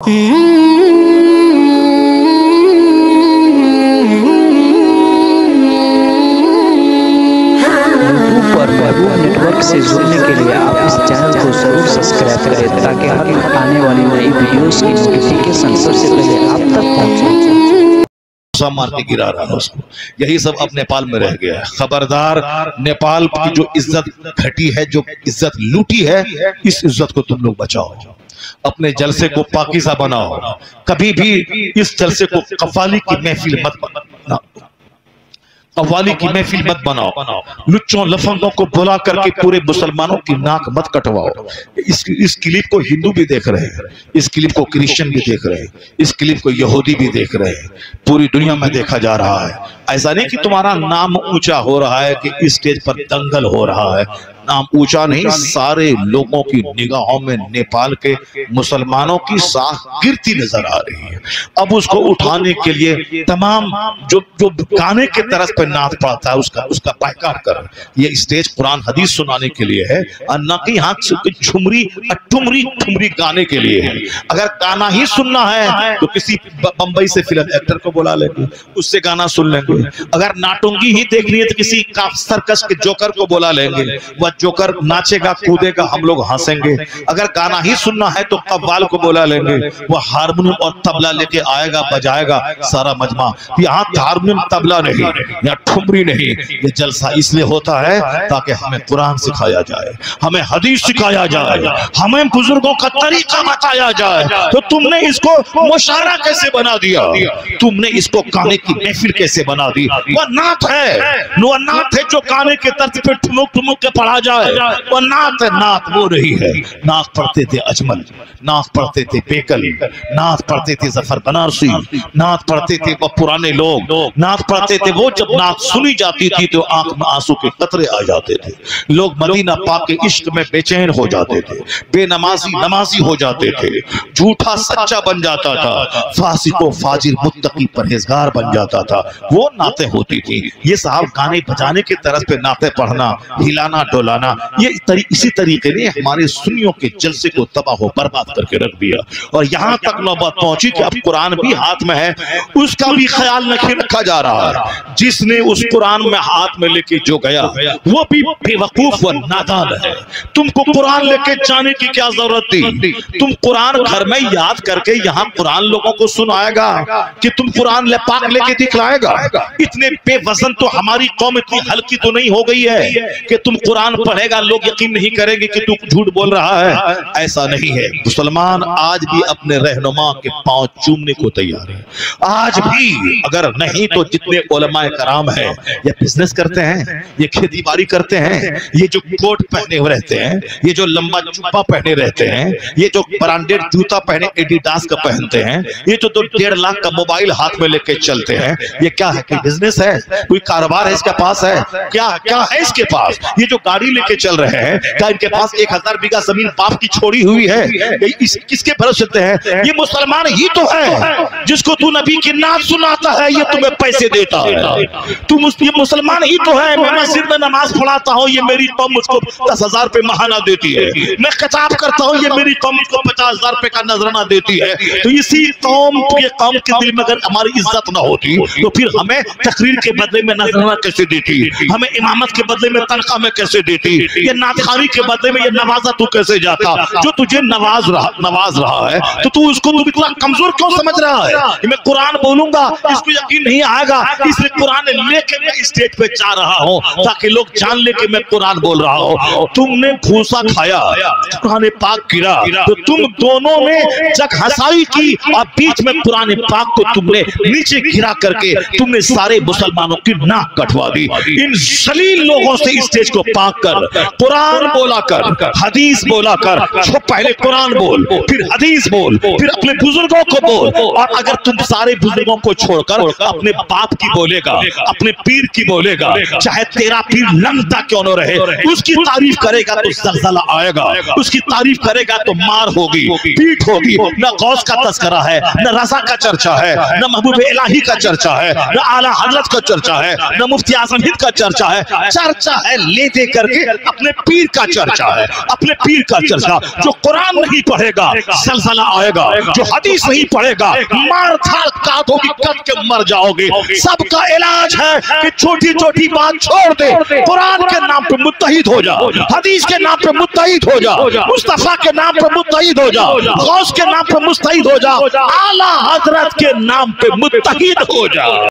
Network से जुड़ने के लिए आप इस चैनल को जरूर सब्सक्राइब करें ताकि हर आने वाली नई वीडियोस की नोटिफिकेशन सबसे पहले आप तक पहुंचे। मार के गिरा रहा है उसको। यही सब अब नेपाल में रह गया है। खबरदार, नेपाल की जो इज्जत घटी है, जो इज्जत लूटी है, इस इज्जत को तुम लोग बचाओ। अपने जलसे को पाकीज़ा बनाओ। कभी भी इस जलसे को कव्वाली की महफिल मत बनाओ। कव्वाली की महफिल मत बनाओ। लुच्चों लफंगों को बुला करके पूरे मुसलमानों की नाक मत कटवाओ। इस क्लिप को हिंदू भी देख रहे हैं, इस क्लिप को क्रिश्चियन भी देख रहे हैं, इस क्लिप को यहूदी भी देख रहे हैं। पूरी दुनिया में देखा जा रहा है। ऐसा नहीं कि तुम्हारा नाम ऊंचा हो रहा है कि इस स्टेज पर दंगल हो रहा है। नाम ऊंचा नहीं, सारे लोगों की निगाहों में नेपाल के मुसलमानों की साख गिरती नजर आ रही है। अब उसको उठाने के लिए तमाम जो गाने के तरफ पे नाच पड़ता है उसका बायकाट कर। ये स्टेज कुरान हदीस सुनाने के लिए है और न कि यहाँ ठुमरी गाने के लिए है। अगर गाना ही सुनना है तो किसी बंबई से फिल्म एक्टर को बुला लेंगे, उससे गाना सुन लेंगे। अगर नाटुंगी ही देखनी है तो किसी सर्कस के जोकर को बुला लेंगे, वह जोकर नाचेगा कूदेगा, हम लोग हंसेंगे। अगर गाना ही सुनना है तो कव्वाल को बुला लेंगे, वह हारमोनियम और तबला लेके आएगा, बजाएगा सारा मजमा। यहाँ हारमोनियम तबला नहीं, यहाँ ठुमरी नहीं। ये जलसा इसलिए होता है ताकि हमें कुरान सिखाया जाए, हमें हदीस सिखाया जाए, हमें बुजुर्गों का तरीका बताया जाए। तो तुमने इसको मुशायरा कैसे बना दिया, तुमने इसको गाने की महफिल कैसे बना दी। वह नात है, वह नात है जो गाने के तर्ज पे ठुमुक ठुमुक के पढ़ा जाए। वह नात है, नात वो रही है। नात पढ़ते थे अजमल, नात पढ़ते थे बेकल, नात पढ़ते थे जफर बनारसी, नात पढ़ते थे वो पुराने लोग, नात पढ़ते थे वो। जब नात सुनी जाती थी तो आंख में आंसू के कतरे आ जाते थे। लोग मदीना पाक के इश्क में बेचैन हो जाते थे, बेनमाजी नमाजी हो जाते थे, झूठा सच्चा बन जाता था, फासिको फाजिर मुत्तकी परहेजगार बन जाता था। वो नातें होती थी। ये साहब गाने बजाने के तरफ पे नाते पढ़ना, हिलाना डोलाना, ये इसी तरीके ने हमारे सुन्नियों के जलसे को तबाह बर्बाद करके रख दिया। और यहाँ तक नौबत पहुंची कि अब कुरान भी हाथ में है, उसका भी ख्याल नहीं रखा जा रहा है। जिसने उस कुरान में हाथ में लेके जो गया वो भी बेवकूफ व नादान है। तुमको कुरान लेके जाने की क्या जरूरत थी? तुम कुरान घर में याद करके यहाँ कुरान लोगों को सुनाएगा कि तुम कुरान पाक लेके दिखलाएगा? इतने बेवजन तो हमारी कौम इतनी हल्की तो नहीं हो गई है कि तुम कुरान पढ़ेगा लोग यकीन नहीं करेंगे कि तू झूठ बोल रहा है। ऐसा नहीं है। मुसलमान आज भी अपने रहनुमा के पांव चूमने को तैयार है। आज भी अगर नहीं तो जितने उलमाए कराम है, ये बिजनेस करते हैं, ये खेती बाड़ी करते हैं, ये जो कोट पहने हुए रहते हैं, ये जो लंबा जुब्बा पहने रहते हैं, ये जो ब्रांडेड जूता पहने एडिडास का पहनते हैं, ये जो 1.5 लाख का मोबाइल हाथ में लेके चलते हैं, ये क्या है? कोई बिजनेस है? कोई कारोबार है इसके पास? है क्या है इसके पास? ये जो गाड़ी लेके चल रहे हैं, क्या इनके पास 1000 बीघा जमीन बाप की छोड़ी हुई है? किसके भरोसे हैं? ये मुसलमान ही तो है जिसको तू नबी की नात सुनाता है, ये तुम्हें पैसे देता है। ये मुसलमान ही तो है। मैं मस्जिद में नमाज पढ़ाता हूँ, ये मेरी कौम मुझको 10,000 रुपए महाना देती है। मैं खिताब करता हूँ, ये मेरी कौम मुझको 50,000 रुपए का नजराना देती है। तो इसी कौम के दिल में अगर हमारी इज्जत ना होती तो फिर हमें तकरीर के बदले में नजराना कैसे देती, हमें इमामत के बदले में तनख्वाह में कैसे देती, ये नातखानी के बदले में ये नवाजा तू कैसे जाता? जो तुझे नवाज रहा है तो तू उसको इतना कमजोर क्यों समझ रहा है? मैं कुरान बोलूंगा इसको यकीन नहीं आएगा, इसलिए कुरान लेके मैं स्टेज पे जा रहा हूँ ताकि लोग जान ले कि मैं कुरान बोल रहा हूँ। तुमने भूसा खाया, कुरान पाक गिरा, तो तुम दोनों ने जग हसाई की और बीच में कुरान पाक को तुमने नीचे गिरा करके तुमने सारे मुसलमानों की नाक कटवा दी। इन जलील लोगों से स्टेज को पाक कर, कुरान बोला कर, हदीस बोला कर। पहले कुरान बोल, फिर हदीस बोल, फिर अपने बुजुर्गों को बोल। और अगर तुम सारे बुजुर्गों को छोड़कर अपने बाप की बोलेगा, अपने पीर की बोलेगा, चाहे तेरा पीर लंगदा क्यों न रहे, उसकी तारीफ करेगा तो जलजला आएगा, उसकी तारीफ करेगा तो मार होगी, पीठ होगी। न गौस का तस्करा है, न रजा का चर्चा है, न महबूब इलाही का चर्चा है, न आला हजरत का चर्चा है, न मुफ्ती आजम हिंद का चर्चा है। चर्चा है ले दे करके करके अपने पीर का चर्चा है, अपने पीर का चर्चा। जो कुरान नहीं पढ़ेगा जलजला आएगा, जो हदीस नहीं पढ़ेगा मार धाड़ काट होगी, कट के मर जाओगे। सबका इलाज है कि छोटी छोटी बात छोड़ दे, कुरान के नाम पे मुत्तहिद हो जा, हदीस के नाम पे मुत्तहिद हो जा, मुस्तफा के नाम पे मुत्तहिद हो जा, गौस के नाम पे मुत्तहिद हो जा, आला हजरत के नाम पे मुत्तहिद हो जा।